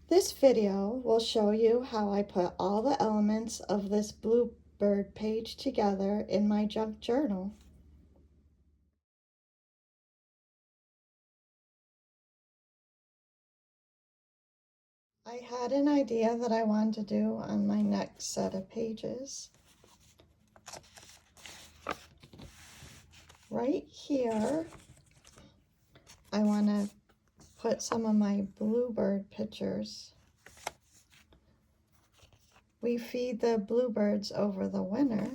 This video will show you how I put all the elements of this Bluebird page together in my junk journal. I had an idea that I wanted to do on my next set of pages. Right here, I want to put some of my bluebird pictures. We feed the bluebirds over the winter,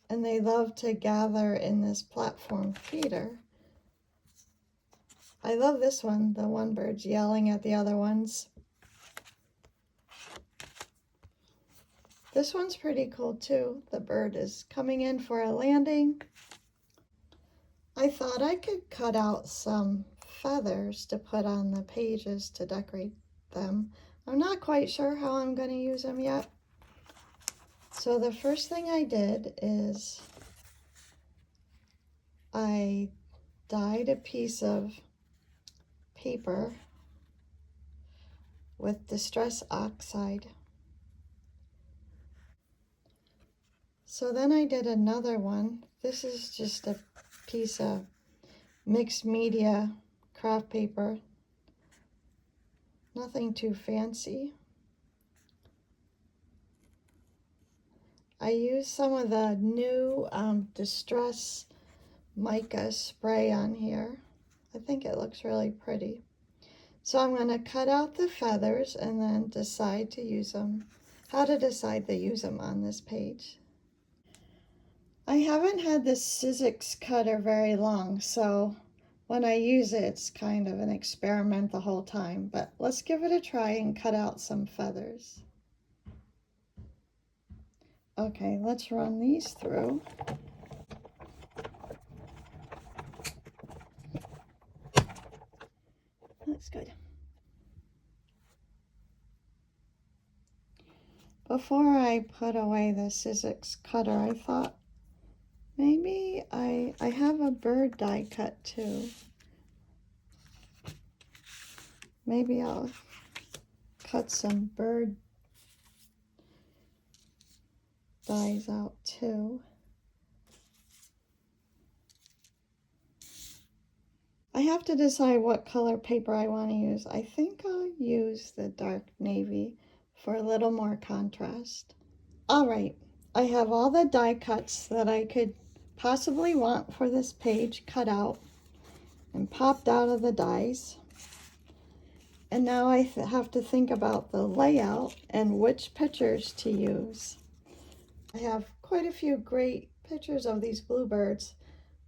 and they love to gather in this platform feeder. I love this one, the one bird's yelling at the other ones. This one's pretty cool too. The bird is coming in for a landing. I thought I could cut out some feathers to put on the pages to decorate them. I'm not quite sure how I'm going to use them yet. So the first thing I did is I dyed a piece of paper with Distress Oxide. So then I did another one. This is just a piece of mixed media craft paper. Nothing too fancy. I used some of the new Distress mica spray on here. I think it looks really pretty. So I'm going to cut out the feathers and then decide to use them, how to decide to use them on this page. I haven't had this Sizzix cutter very long, so when I use it, it's kind of an experiment the whole time, but let's give it a try and cut out some feathers. Okay, let's run these through. That's good. Before I put away the Sizzix cutter, I thought maybe I have a bird die cut too. Maybe I'll cut some bird dies out too. I have to decide what color paper I want to use. I think I'll use the dark navy for a little more contrast. All right, I have all the die cuts that I could possibly want for this page cut out and popped out of the dies. And now I have to think about the layout and which pictures to use. I have quite a few great pictures of these bluebirds,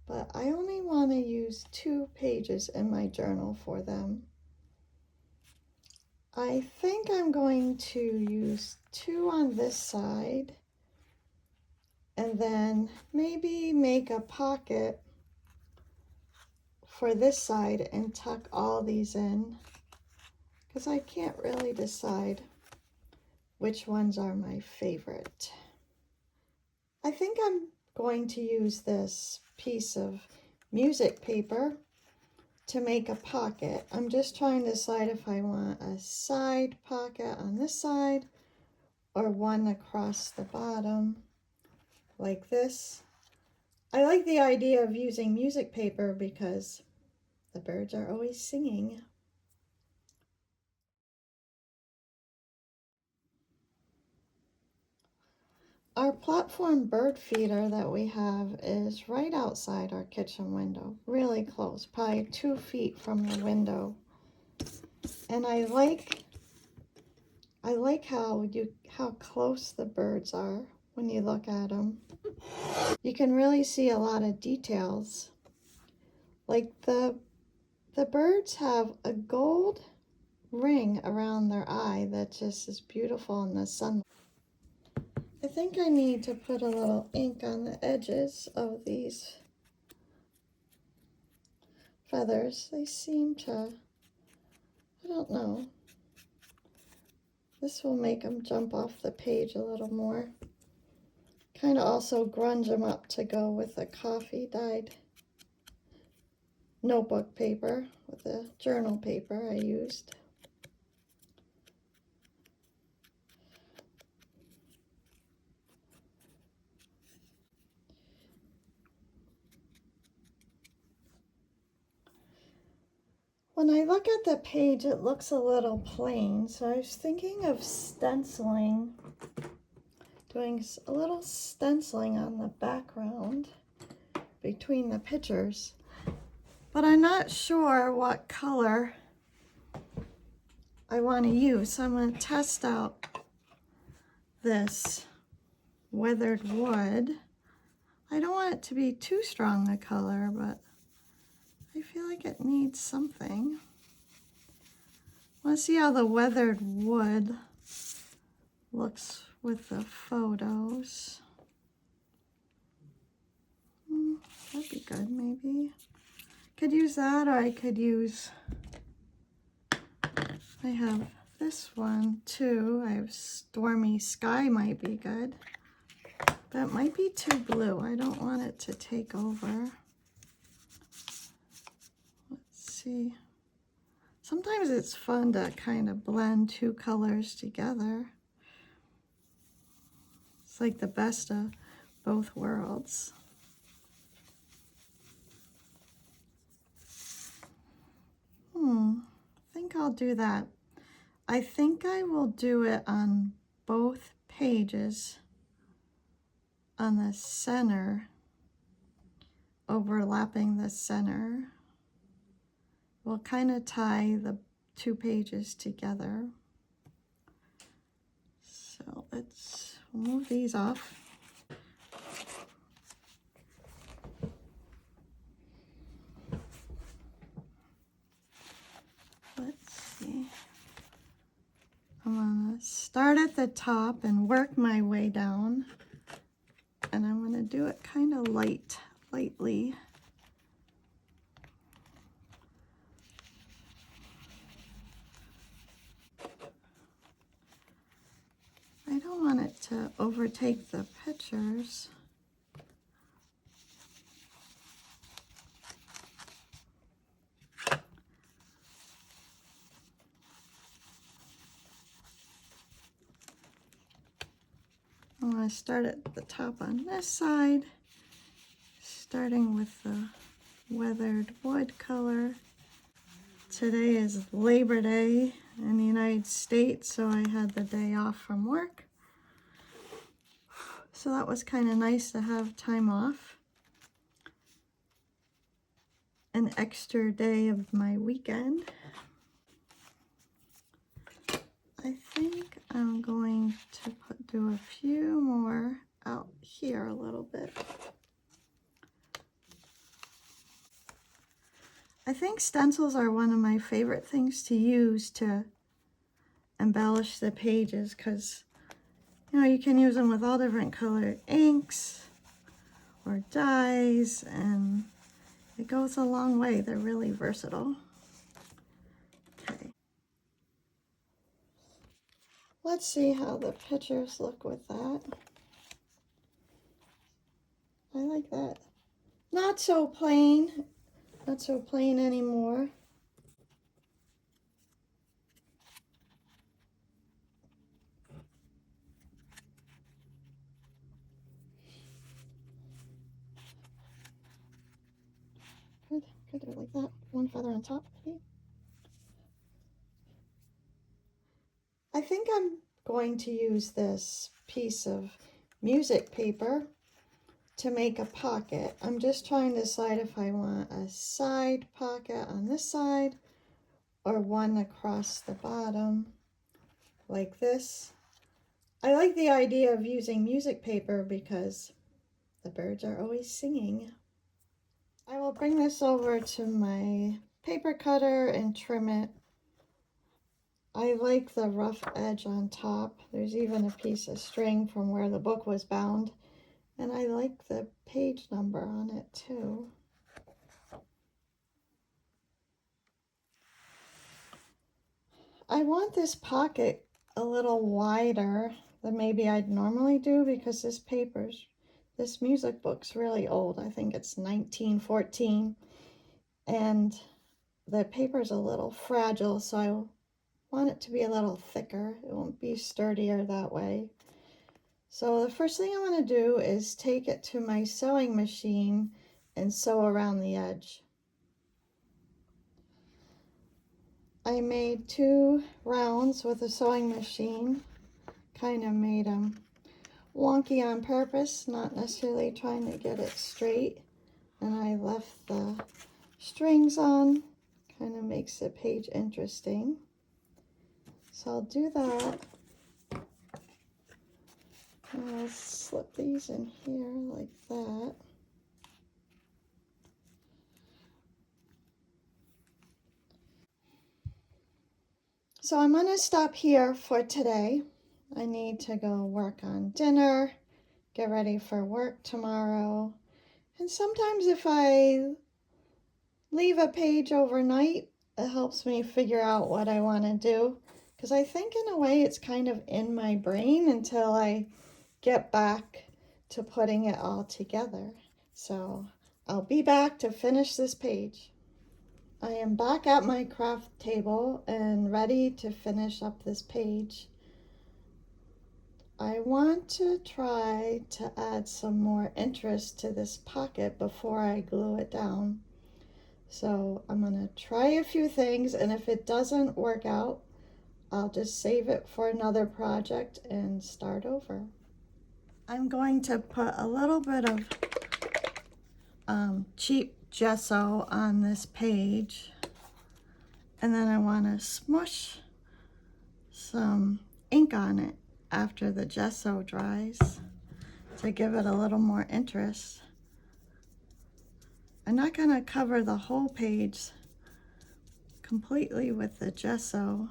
but I only want to use 2 pages in my journal for them. I think I'm going to use 2 on this side and then maybe make a pocket for this side and tuck all these in, because I can't really decide which ones are my favorite. I think I'm going to use this piece of music paper to make a pocket. I'm just trying to decide if I want a side pocket on this side or one across the bottom like this. I like the idea of using music paper because the birds are always singing. Our platform bird feeder that we have is right outside our kitchen window, really close, probably 2 feet from the window. And I like how close the birds are when you look at them. You can really see a lot of details. Like the birds have a gold ring around their eye that just is beautiful in the sunlight. I think I need to put a little ink on the edges of these feathers. They seem to, I don't know. This will make them jump off the page a little more. Kind of also grunge them up to go with the coffee dyed notebook paper with the journal paper I used. When I look at the page, it looks a little plain, so I was thinking of stenciling, doing a little stenciling on the background between the pictures, but I'm not sure what color I want to use, so I'm going to test out this weathered wood. I don't want it to be too strong a color, but I feel like it needs something. I want to see how the weathered wood looks with the photos. That'd be good, maybe. Could use that, or I could use, I have this one too. I have Stormy Sky, might be good. That might be too blue. I don't want it to take over. Let's see. Sometimes it's fun to kind of blend two colors together. It's like the best of both worlds. I think I'll do that. I think I will do it on both pages on the center, overlapping the center. We'll kind of tie the two pages together. So let's move these off. Let's see. I'm gonna start at the top and work my way down. And I'm gonna do it kind of lightly. I don't want it to overtake the pictures. I'm going to start at the top on this side, starting with the weathered wood color. Today is Labor Day in the United States, so I had the day off from work. So that was kind of nice to have time off. An extra day of my weekend. I think I'm going to do a few more out here a little bit. I think stencils are one of my favorite things to use to embellish the pages, because you know, you can use them with all different colored inks or dyes, and it goes a long way. They're really versatile. Okay. Let's see how the pictures look with that. I like that. Not so plain anymore. Good, like that. One feather on top, maybe. I think I'm going to use this piece of music paper to make a pocket. I'm just trying to decide if I want a side pocket on this side or one across the bottom like this. I like the idea of using music paper because the birds are always singing. I will bring this over to my paper cutter and trim it. I like the rough edge on top. There's even a piece of string from where the book was bound. And I like the page number on it too. I want this pocket a little wider than maybe I'd normally do, because this music book's really old. I think it's 1914. And the paper's a little fragile, so I want it to be a little thicker. It won't be sturdier that way. So the first thing I want to do is take it to my sewing machine and sew around the edge. I made 2 rounds with a sewing machine. Kind of made them wonky on purpose, not necessarily trying to get it straight. And I left the strings on, kind of makes the page interesting. So I'll do that. And I'll slip these in here like that. So I'm going to stop here for today. I need to go work on dinner, get ready for work tomorrow. And sometimes if I leave a page overnight, it helps me figure out what I want to do. Because I think in a way it's kind of in my brain until I get back to putting it all together. So I'll be back to finish this page. I am back at my craft table and ready to finish up this page. I want to try to add some more interest to this pocket before I glue it down. So I'm going to try a few things, and if it doesn't work out, I'll just save it for another project and start over. I'm going to put a little bit of cheap gesso on this page, and then I want to smush some ink on it after the gesso dries to give it a little more interest. I'm not going to cover the whole page completely with the gesso.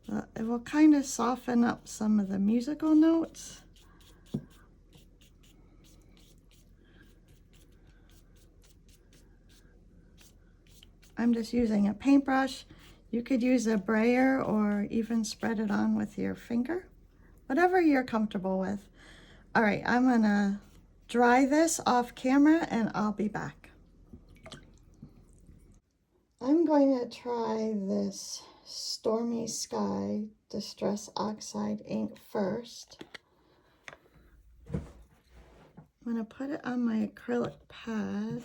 But it will kind of soften up some of the musical notes. I'm just using a paintbrush. You could use a brayer or even spread it on with your finger, whatever you're comfortable with. All right, I'm gonna dry this off camera and I'll be back. I'm going to try this Stormy Sky Distress Oxide ink first. I'm gonna put it on my acrylic pad.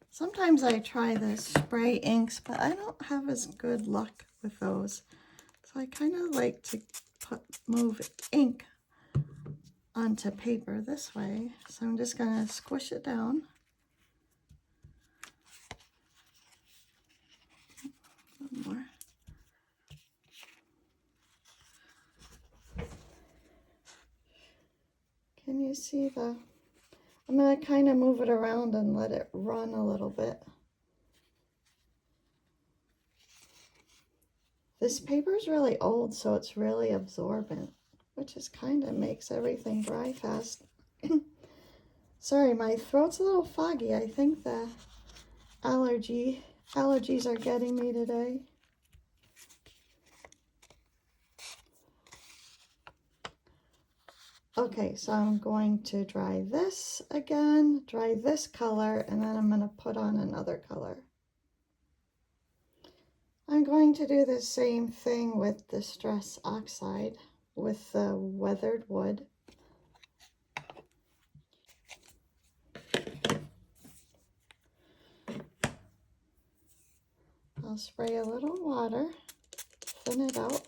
Sometimes I try the spray inks, but I don't have as good luck with those. So I kind of like to move ink onto paper this way. So I'm just going to squish it down. One more. Can you see the... I'm going to kind of move it around and let it run a little bit. This paper is really old, so it's really absorbent, which is kind of makes everything dry fast. Sorry, my throat's a little foggy. I think the allergies are getting me today. Okay, so I'm going to dry this again, dry this color, and then I'm going to put on another color. I'm going to do the same thing with Distress Oxide with the weathered wood. I'll spray a little water, thin it out,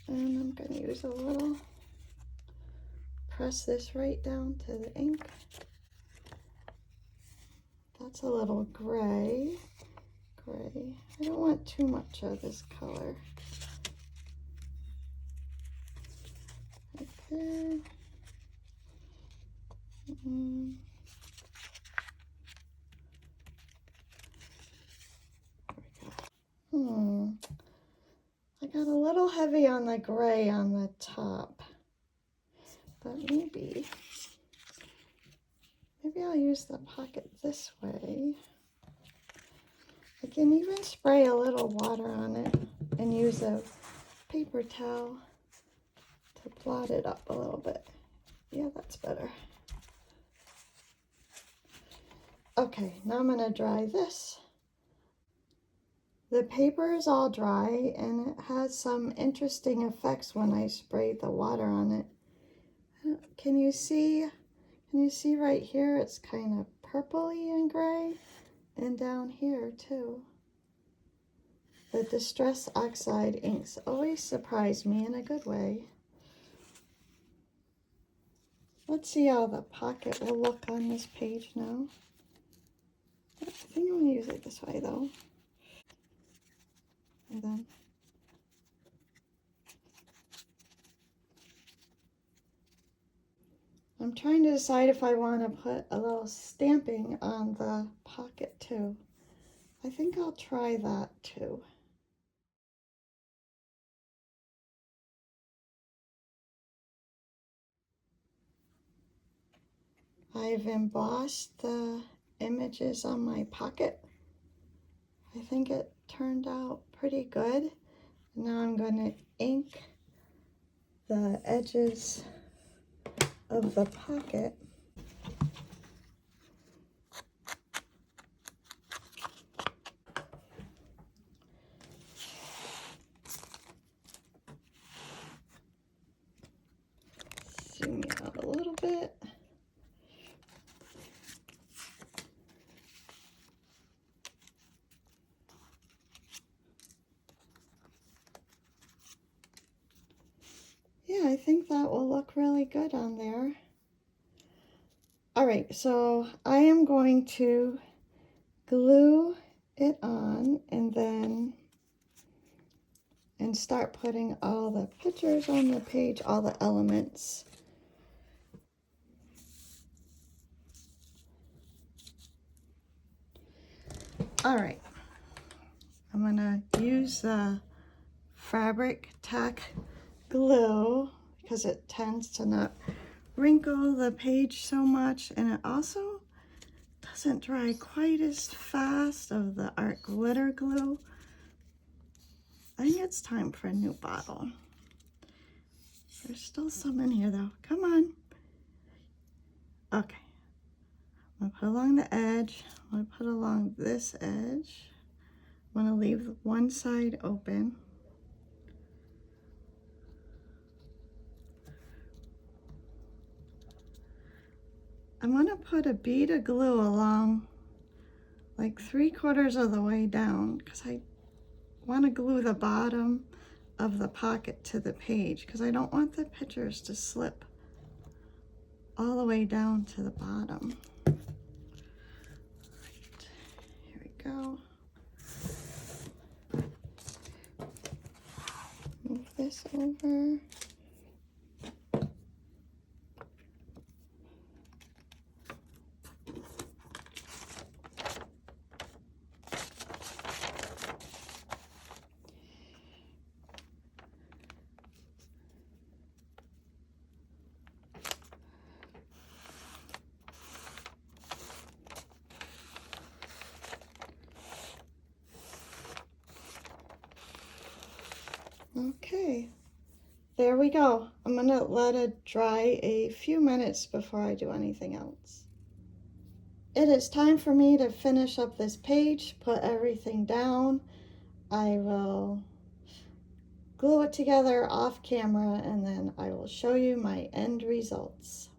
and I'm going to use a little, press this right down to the ink. That's a little gray. I don't want too much of this color. Right there. I got a little heavy on the gray on the top, but maybe I'll use the pocket this way. I can even spray a little water on it and use a paper towel to blot it up a little bit. Yeah, that's better. Okay, now I'm going to dry this. The paper is all dry and it has some interesting effects when I sprayed the water on it. Can you see? Can you see right here? It's kind of purpley and gray, and down here too. The Distress Oxide inks always surprise me in a good way. Let's see how the pocket will look on this page now. I think I'm going to use it this way though. And then I'm trying to decide if I want to put a little stamping on the pocket too. I think I'll try that too. I've embossed the images on my pocket. I think it turned out pretty good. Now I'm going to ink the edges of the pocket. Zoom out a little bit. Yeah, I think that will look really good on there. All right, so I am going to glue it on and start putting all the pictures on the page, all the elements. All right, I'm gonna use the fabric tack glue because it tends to not wrinkle the page so much, and it also doesn't dry quite as fast of the art glitter glue. I think it's time for a new bottle. There's still some in here though. Come on. Okay. I'm gonna put along the edge. I'm gonna put along this edge. I'm gonna leave one side open. I'm gonna put a bead of glue along like 3/4 of the way down because I want to glue the bottom of the pocket to the page because I don't want the pictures to slip all the way down to the bottom. Right, here we go. Move this over. Okay, there we go. I'm gonna let it dry a few minutes before I do anything else. It is time for me to finish up this page, put everything down. I will glue it together off camera and then I will show you my end results.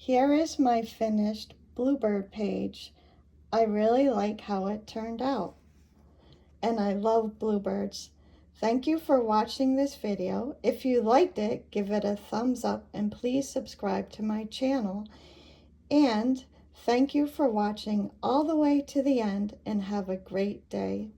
Here is my finished Bluebird page. I really like how it turned out. And I love bluebirds. Thank you for watching this video. If you liked it, give it a thumbs up and please subscribe to my channel. And thank you for watching all the way to the end and have a great day.